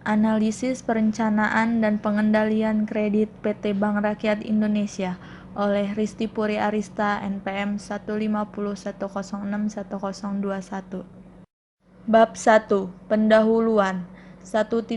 Analisis Perencanaan dan Pengendalian Kredit PT Bank Rakyat Indonesia oleh Risti Puri Arista NPM 1501061. Bab 1. Pendahuluan. 1.1.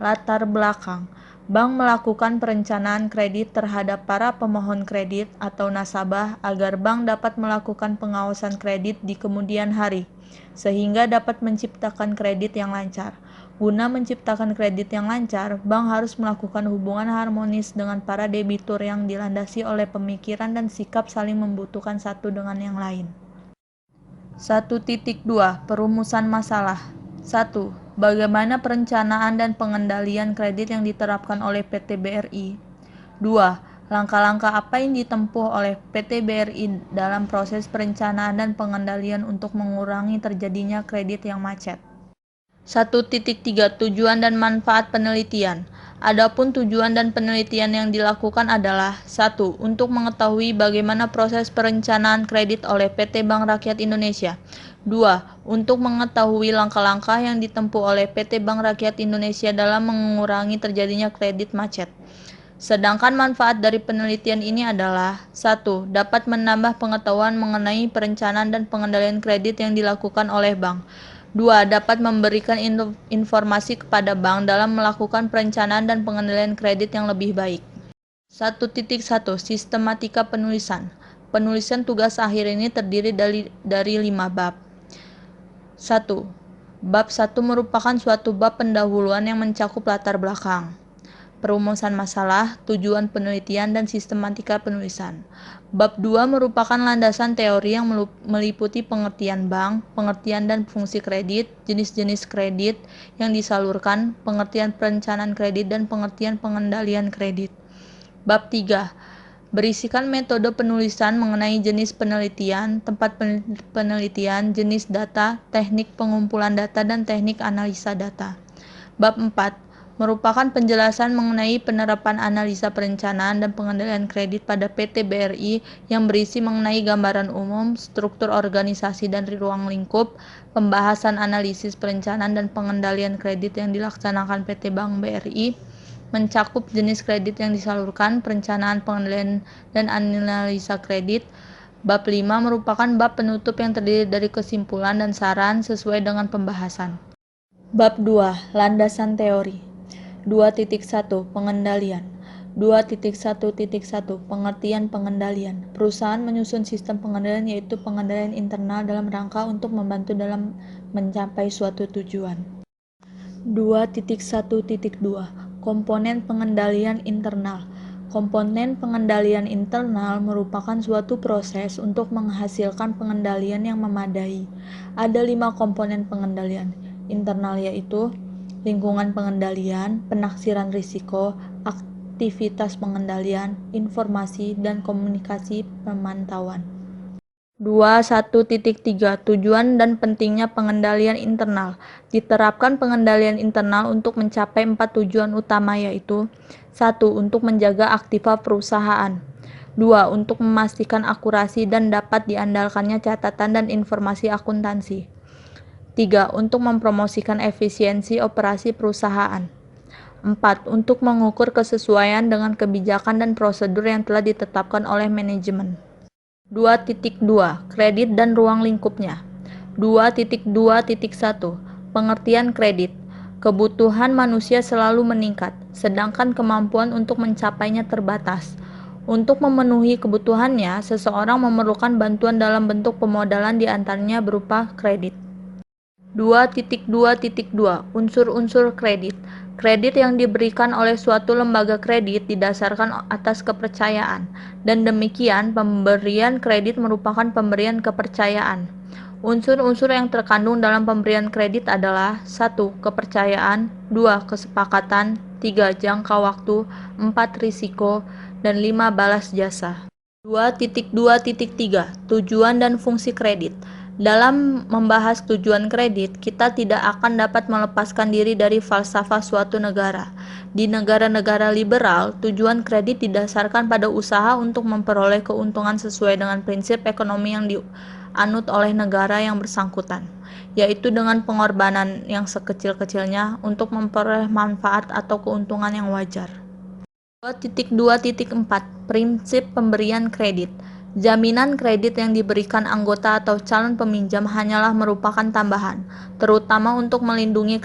Latar belakang. Bank melakukan perencanaan kredit terhadap para pemohon kredit atau nasabah agar bank dapat melakukan pengawasan kredit di kemudian hari, sehingga dapat menciptakan kredit yang lancar. Guna menciptakan kredit yang lancar, bank harus melakukan hubungan harmonis dengan para debitur yang dilandasi oleh pemikiran dan sikap saling membutuhkan satu dengan yang lain. 1.2. Perumusan masalah. 1. Bagaimana perencanaan dan pengendalian kredit yang diterapkan oleh PT BRI? 2. Langkah-langkah apa yang ditempuh oleh PT BRI dalam proses perencanaan dan pengendalian untuk mengurangi terjadinya kredit yang macet? 1.3. Tujuan dan manfaat penelitian. Adapun tujuan dan penelitian yang dilakukan adalah 1. Untuk mengetahui bagaimana proses perencanaan kredit oleh PT Bank Rakyat Indonesia. 2. Untuk mengetahui langkah-langkah yang ditempuh oleh PT Bank Rakyat Indonesia dalam mengurangi terjadinya kredit macet. Sedangkan manfaat dari penelitian ini adalah 1. Dapat menambah pengetahuan mengenai perencanaan dan pengendalian kredit yang dilakukan oleh bank. 2. Dapat memberikan informasi kepada bank dalam melakukan perencanaan dan pengendalian kredit yang lebih baik. 1.1. Sistematika penulisan. Penulisan tugas akhir ini terdiri dari 5 bab. 1. Bab 1 merupakan suatu bab pendahuluan yang mencakup latar belakang, perumusan masalah, tujuan penelitian, dan sistematika penulisan. Bab 2 merupakan landasan teori yang meliputi pengertian bank, pengertian dan fungsi kredit, jenis-jenis kredit yang disalurkan, pengertian perencanaan kredit, dan pengertian pengendalian kredit. Bab 3 berisikan metode penulisan mengenai jenis penelitian, tempat penelitian, jenis data, teknik pengumpulan data, dan teknik analisa data. Bab 4 merupakan penjelasan mengenai penerapan analisa perencanaan dan pengendalian kredit pada PT BRI yang berisi mengenai gambaran umum, struktur organisasi dan ruang lingkup, pembahasan analisis perencanaan dan pengendalian kredit yang dilaksanakan PT Bank BRI, mencakup jenis kredit yang disalurkan, perencanaan, pengendalian, dan analisa kredit. Bab 5 merupakan bab penutup yang terdiri dari kesimpulan dan saran sesuai dengan pembahasan. Bab 2. Landasan teori. 2.1 Pengendalian. 2.1.1 Pengertian pengendalian. Perusahaan menyusun sistem pengendalian, yaitu pengendalian internal dalam rangka untuk membantu dalam mencapai suatu tujuan. 2.1.2 Komponen pengendalian internal. Komponen pengendalian internal merupakan suatu proses untuk menghasilkan pengendalian yang memadai. Ada 5 komponen pengendalian internal, yaitu lingkungan pengendalian, penaksiran risiko, aktivitas pengendalian, informasi, dan komunikasi pemantauan. 2.1.3 Tujuan dan pentingnya pengendalian internal. Diterapkan pengendalian internal untuk mencapai 4 tujuan utama, yaitu 1. Untuk menjaga aktiva perusahaan. 2. Untuk memastikan akurasi dan dapat diandalkannya catatan dan informasi akuntansi. 3. Untuk mempromosikan efisiensi operasi perusahaan. 4. Untuk mengukur kesesuaian dengan kebijakan dan prosedur yang telah ditetapkan oleh manajemen. 2.2 Kredit dan ruang lingkupnya. 2.2.1 Pengertian kredit. Kebutuhan manusia selalu meningkat, sedangkan kemampuan untuk mencapainya terbatas. Untuk memenuhi kebutuhannya, seseorang memerlukan bantuan dalam bentuk pemodalan, di antaranya berupa kredit. 2.2.2 Unsur-unsur kredit. Kredit yang diberikan oleh suatu lembaga kredit didasarkan atas kepercayaan, dan demikian pemberian kredit merupakan pemberian kepercayaan. Unsur-unsur yang terkandung dalam pemberian kredit adalah 1. Kepercayaan, 2. Kesepakatan, 3. Jangka waktu, 4. Risiko, dan 5. Balas jasa. 2.2.3 Tujuan dan fungsi kredit. Dalam membahas tujuan kredit, kita tidak akan dapat melepaskan diri dari falsafah suatu negara. Di negara-negara liberal, tujuan kredit didasarkan pada usaha untuk memperoleh keuntungan sesuai dengan prinsip ekonomi yang dianut oleh negara yang bersangkutan. yaitu dengan pengorbanan yang sekecil-kecilnya untuk memperoleh manfaat atau keuntungan yang wajar. 2.2.4 Prinsip pemberian kredit. Jaminan kredit yang diberikan anggota atau calon peminjam hanyalah merupakan tambahan, terutama untuk melindungi